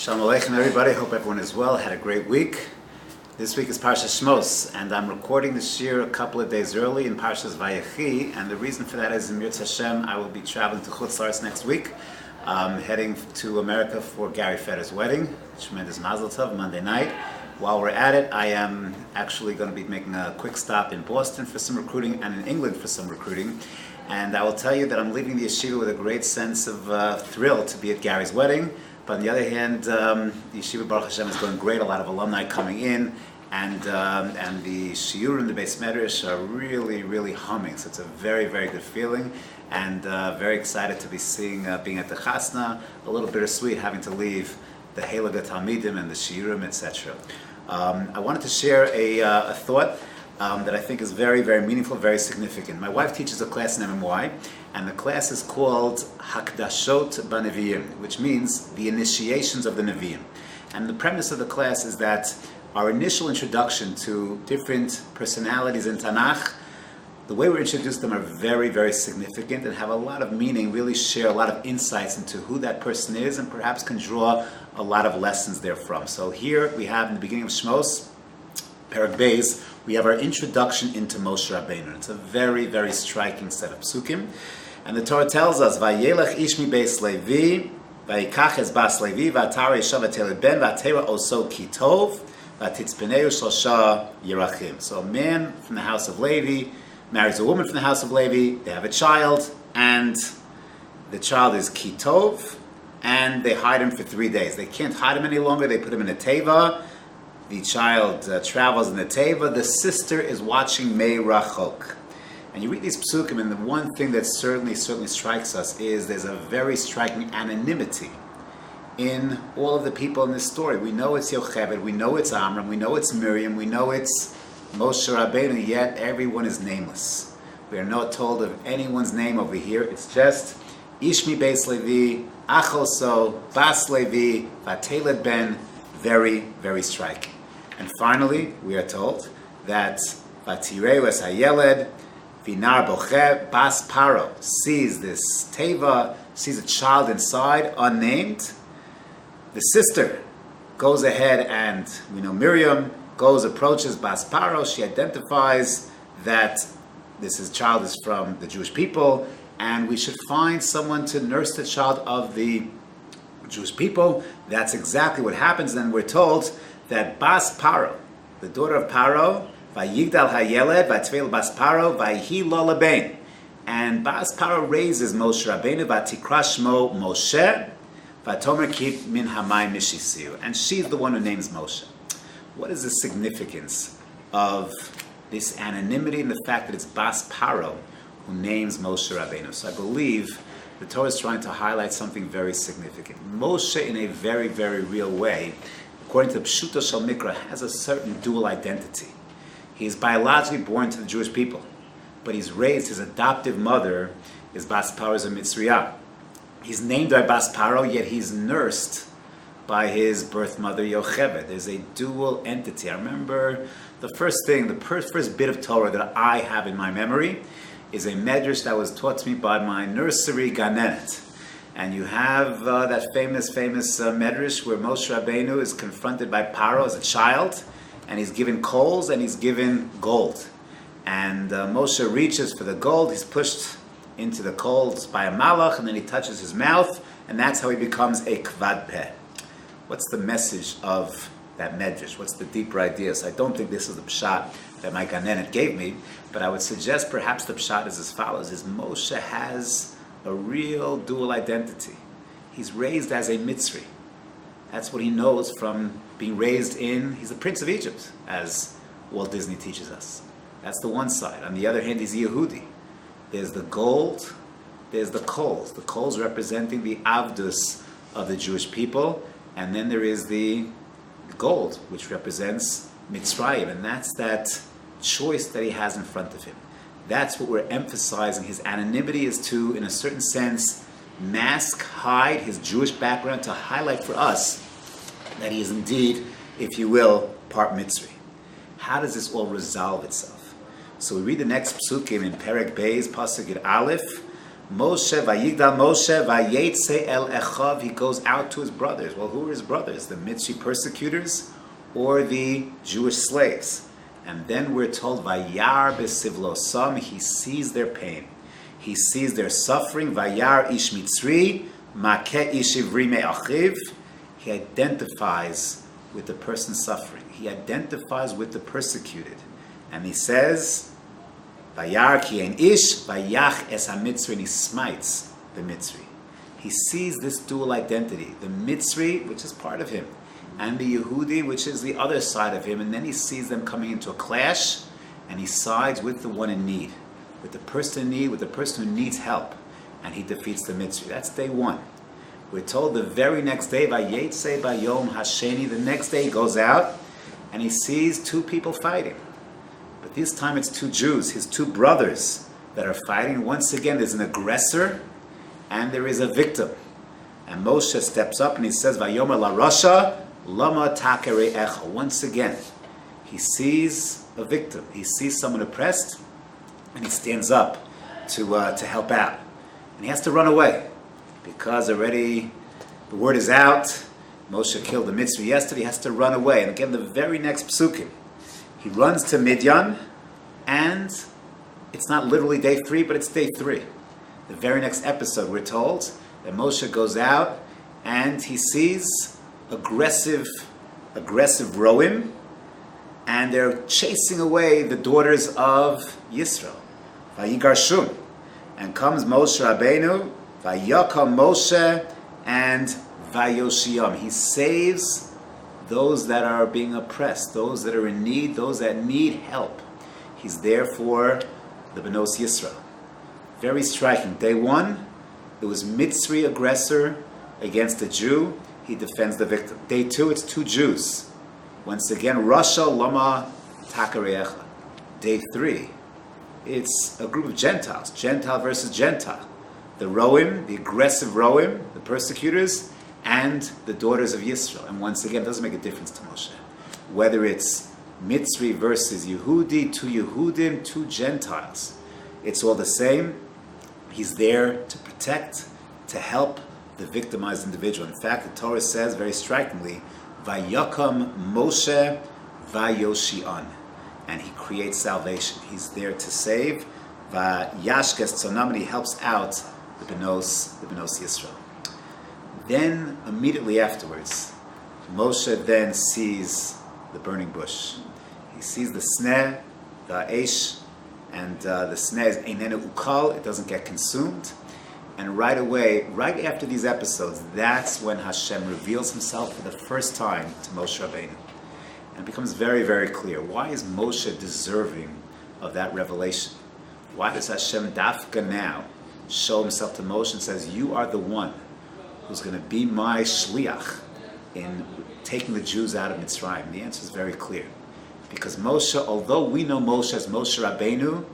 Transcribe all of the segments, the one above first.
Shalom Aleichem, everybody. Hope everyone is well. Had a great week. This week is Parshat Shemot, and I'm recording this year a couple of days early in Parshat Vayechi, and the reason for that is in Mirz Hashem, I will be traveling to Chutz La'aretz next week, heading to America for Gary Federer's wedding. Tremendous Mazel Tov, Monday night. While we're at it, I am actually going to be making a quick stop in Boston for some recruiting and in England for some recruiting. And I will tell you that I'm leaving the yeshiva with a great sense of thrill to be at Gary's wedding. But on the other hand, the yeshiva Baruch Hashem is going great. A lot of alumni coming in, and the shiurim, the Beis Medrash are really humming. So it's a very good feeling, and very excited to be being at the chasna. A little bittersweet having to leave the Heilige Talmidim and the shiurim, etc. I wanted to share a thought that I think is very meaningful, very significant. My wife teaches a class in MMY, and the class is called Hakdashot B'Neviim, which means the initiations of the Nevi'im. And the premise of the class is that our initial introduction to different personalities in Tanakh, the way we're introduced to them are very significant and have a lot of meaning, really share a lot of insights into who that person is, and perhaps can draw a lot of lessons therefrom. So here we have in the beginning of Shmos, Perek Beis, we have our introduction into Moshe Rabbeinu. It's a very striking set of psukim. And the Torah tells us, Vayelech ish mi beis Levi, vayikach es bas Levi, v'atar yeshav v'teled ben, v'atera oso ki tov, v'atitzpeneu shlosha yerachim. So a man from the house of Levi marries a woman from the house of Levi, they have a child, and the child is ki tov, and they hide him for 3 days. They can't hide him any longer, they put him in a teva. The child travels in the teva. The sister is watching Mei Rachok. And you read these psukim, and the one thing that certainly strikes us is there's a very striking anonymity in all of the people in this story. We know it's Yocheved, we know it's Amram, we know it's Miriam, we know it's Moshe Rabbeinu, yet everyone is nameless. We are not told of anyone's name over here. It's just Ishmi Beis Levi, Achoso, Bas Levi, Vateled Ben. Very striking. And finally, we are told that Vatireu es hayeled, Vinar boche, Bas Paro sees this teva, sees a child inside, unnamed. The sister goes ahead, and we know Miriam approaches Bas Paro. She identifies that this child is from the Jewish people, and we should find someone to nurse the child of the Jewish people. That's exactly what happens. Then we're told that Bas Paro, the daughter of Paro, Vayigdal hayeled, Vatvel Bas Paro, Vayhi lo lebein, and Bas Paro raises Moshe Rabbeinu, Vatikra shmo Moshe, Vatomer kip min hamayim mishisiu, and she's the one who names Moshe. What is the significance of this anonymity and the fact that it's Bas Paro who names Moshe Rabbeinu? So I believe the Torah is trying to highlight something very significant. Moshe, in a very real way, according to the Pshuto Shel Mikra, has a certain dual identity. He is biologically born to the Jewish people, but he's raised, his adoptive mother is Bas Paro's a Mitzriyah. He's named by Bas Paro, yet he's nursed by his birth mother Yocheved. There's a dual entity. I remember the first bit of Torah that I have in my memory is a medrash that was taught to me by my nursery ganenet. And you have that famous medrash where Moshe Rabbeinu is confronted by Paro as a child, and he's given coals and he's given gold. And Moshe reaches for the gold, he's pushed into the coals by a malach, and then he touches his mouth, and that's how he becomes a kvad peh. What's the message of that medrash? What's the deeper idea? So I don't think this is the pshat that my ganenet gave me, but I would suggest perhaps the pshat is as follows: is Moshe has a real dual identity. He's raised as a Mitzri. That's what he knows from being raised he's the Prince of Egypt, as Walt Disney teaches us. That's the one side. On the other hand, he's a Yehudi. There's the gold, there's the coals representing the Avdus of the Jewish people, and then there is the gold, which represents Mitzrayim, and that's that choice that he has in front of him. That's what we're emphasizing. His anonymity is to, in a certain sense, hide his Jewish background, to highlight for us that he is indeed, if you will, part Mitzri. How does this all resolve itself? So we read the next psukim in Perek Beis, Pasuk Yud Aleph, Moshe, Vayigdal Moshe, Vayetze el Echav, he goes out to his brothers. Well, who are his brothers? The Mitzri persecutors or the Jewish slaves? And then we're told, Vayar besivlosam, he sees their pain. He sees their suffering. Vayar ish Mitzri, Makeh ish Ivri me'achiv. He identifies with the person suffering. He identifies with the persecuted. And he says, Vayar ki ein ish, vayach es ha-Mitzri, and he smites the Mitzri. He sees this dual identity, the Mitzri, which is part of him, and the Yehudi, which is the other side of him, and then he sees them coming into a clash, and he sides with the one in need, with the person in need, with the person who needs help, and he defeats the Mitzri. That's day one. We're told the very next day, Vayetze bayom hasheni, the next day he goes out, and he sees two people fighting. But this time it's two Jews, his two brothers, that are fighting. Once again, there's an aggressor and there is a victim. And Moshe steps up and he says, Vayomer la Rasha, lama takere echa. Once again, he sees a victim. He sees someone oppressed and he stands up to help out. And he has to run away because already the word is out. Moshe killed the Mitzri yesterday. He has to run away. And again, the very next psukim, he runs to Midian, and it's not literally day 3, but it's day 3. The very next episode, we're told that Moshe goes out and he sees aggressive Roim, and they're chasing away the daughters of Yisrael. Vayigarshum. And comes Moshe Rabbeinu, Vayakam Moshe, and Vayoshiam. He saves those that are being oppressed, those that are in need, those that need help. He's there for the Benos Yisrael. Very striking. Day 1, it was Mitzri aggressor against a Jew. He defends the victim. Day 2, it's two Jews. Once again, Rasha Lama Takareecha. Day 3, it's a group of Gentiles. Gentile versus Gentile. The Roim, the aggressive Roim, the persecutors, and the daughters of Yisrael. And once again, it doesn't make a difference to Moshe. Whether it's Mitzri versus Yehudi, two Yehudim, two Gentiles. It's all the same. He's there to protect, to help the victimized individual. In fact, the Torah says very strikingly, Vayakam Moshe Vayoshian. And he creates salvation. He's there to save. Vayashkes Tzonam, and he helps out the Benos Yisrael. Then, immediately afterwards, Moshe then sees the burning bush. He sees the sneh, the eish, and the sneh is einenu ukal, it doesn't get consumed. And right away, right after these episodes, that's when Hashem reveals himself for the first time to Moshe Rabbeinu. And it becomes very, very clear. Why is Moshe deserving of that revelation? Why does Hashem dafka now show himself to Moshe and says, you are the one who's going to be my shliach in taking the Jews out of Mitzrayim? The answer is very clear. Because Moshe, although we know Moshe as Moshe Rabbeinu,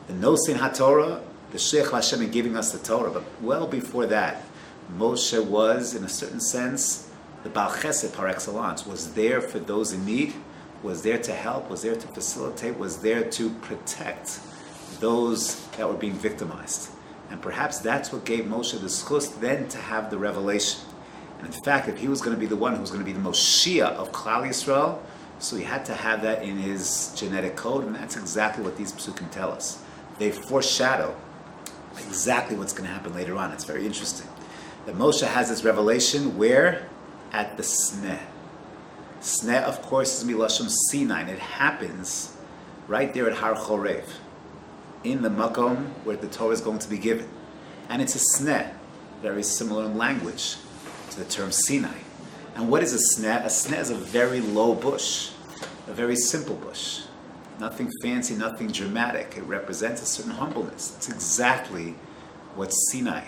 the Nosin HaTorah, the Shliach Hashem in giving us the Torah, but well before that, Moshe was, in a certain sense, the Baal Chesed par excellence, was there for those in need, was there to help, was there to facilitate, was there to protect those that were being victimized. And perhaps that's what gave Moshe the schus then to have the revelation. And in fact, if he was going to be the one who was going to be the Moshiach of Klal Yisrael, so he had to have that in his genetic code, and that's exactly what these psukim tell us. They foreshadow exactly what's going to happen later on. It's very interesting. That Moshe has this revelation where? At the Sneh. Sneh, of course, is Milashon Sinai, and it happens right there at Har Chorev, in the Makom where the Torah is going to be given. And it's a Sneh, very similar in language to the term Sinai. And what is a sneh? A sneh is a very low bush, a very simple bush. Nothing fancy, nothing dramatic. It represents a certain humbleness. That's exactly what Sinai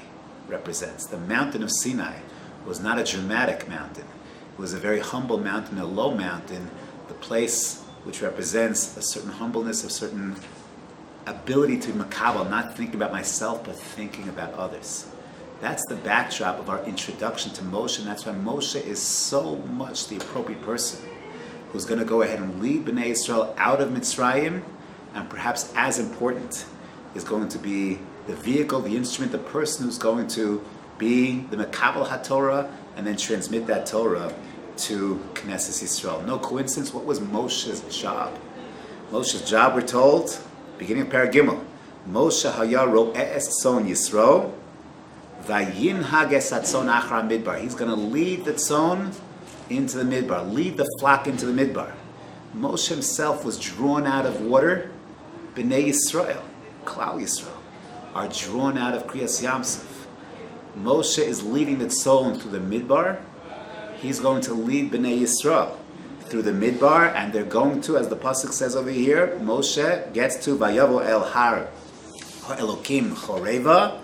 represents. The mountain of Sinai was not a dramatic mountain. It was a very humble mountain, a low mountain, the place which represents a certain humbleness, a certain ability to makabel, not thinking about myself, but thinking about others. That's the backdrop of our introduction to Moshe, and that's why Moshe is so much the appropriate person who's going to go ahead and lead Bnei Israel out of Mitzrayim, and perhaps as important is going to be the vehicle, the instrument, the person who's going to be the Mekabel HaTorah and then transmit that Torah to Knesset Yisrael. No coincidence. What was Moshe's job? Moshe's job, we're told, beginning of Parag Gimel, Moshe haya ro'eh tzon Yisro, vayinhag es hatzon achar midbar. He's going to lead the tzon into the midbar, lead the flock into the midbar. Moshe himself was drawn out of water. Bnei Yisrael, Klal Yisrael, are drawn out of Kriyas Yamsuf. Moshe is leading the tzon through the midbar. He's going to lead Bnei Yisrael through the midbar, and they're going to, as the pasuk says over here, Moshe gets to Vayavo el har Elokim Choreva.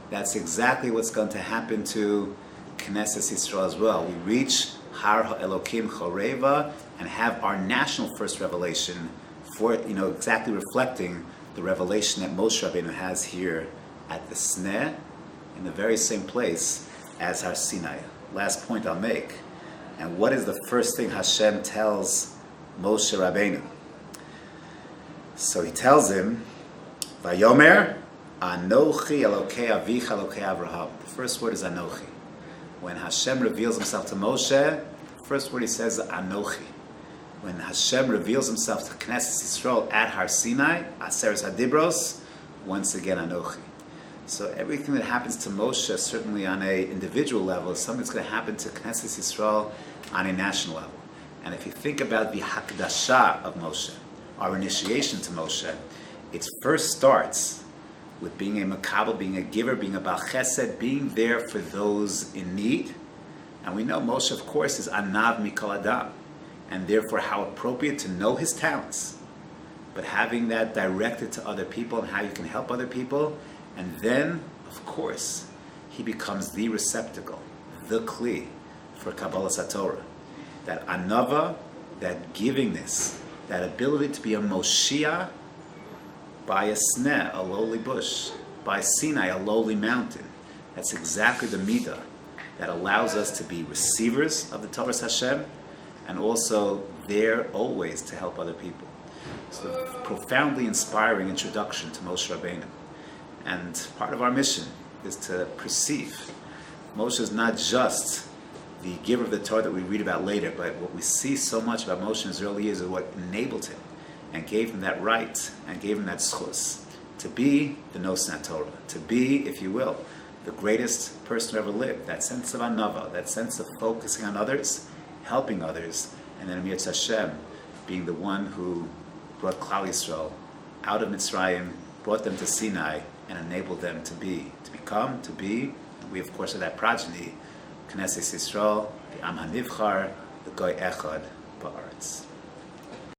That's exactly what's going to happen to Knesset Yisrael as well. We reach Har Elokim Choreva and have our national first revelation for, exactly reflecting the revelation that Moshe Rabbeinu has here at the Sneh, in the very same place as Har Sinai. Last point I'll make. And what is the first thing Hashem tells Moshe Rabbeinu? So he tells him, Vayomer, Anochi Elokei Avicha Elokei Avraham. The first word is Anochi. When Hashem reveals himself to Moshe, the first word he says is Anochi. When Hashem reveals himself to Knesset Yisrael at Har Sinai, Aseres HaDibros, once again Anochi. So everything that happens to Moshe, certainly on an individual level, is something that's going to happen to Knesset Yisrael on a national level. And if you think about the Hakdasha of Moshe, our initiation to Moshe, it first starts with being a Makabel, being a giver, being a Bal Chesed, being there for those in need. And we know Moshe, of course, is Anav Mikol Adam, and therefore how appropriate to know his talents, but having that directed to other people and how you can help other people. And then, of course, he becomes the receptacle, the Kli, for Kabbalas HaTorah. That anava, that givingness, that ability to be a Moshiach by a sneh, a lowly bush, by Sinai, a lowly mountain. That's exactly the midah that allows us to be receivers of the Torah Hashem, and also there always to help other people. So a profoundly inspiring introduction to Moshe Rabbeinu. And part of our mission is to perceive Moshe is not just the giver of the Torah that we read about later, but what we see so much about Moshe in his early years is what enabled him and gave him that right and gave him that schus to be the Nosei Torah, to be, if you will, the greatest person who ever lived. That sense of anava, that sense of focusing on others, helping others, and then Amir Hashem being the one who brought Klal Yisrael out of Mitzrayim, brought them to Sinai, and enabled them to be, and we of course are that progeny, Knesset Yisrael, the Am HaNivchar, the Goy Echad Ba'aretz.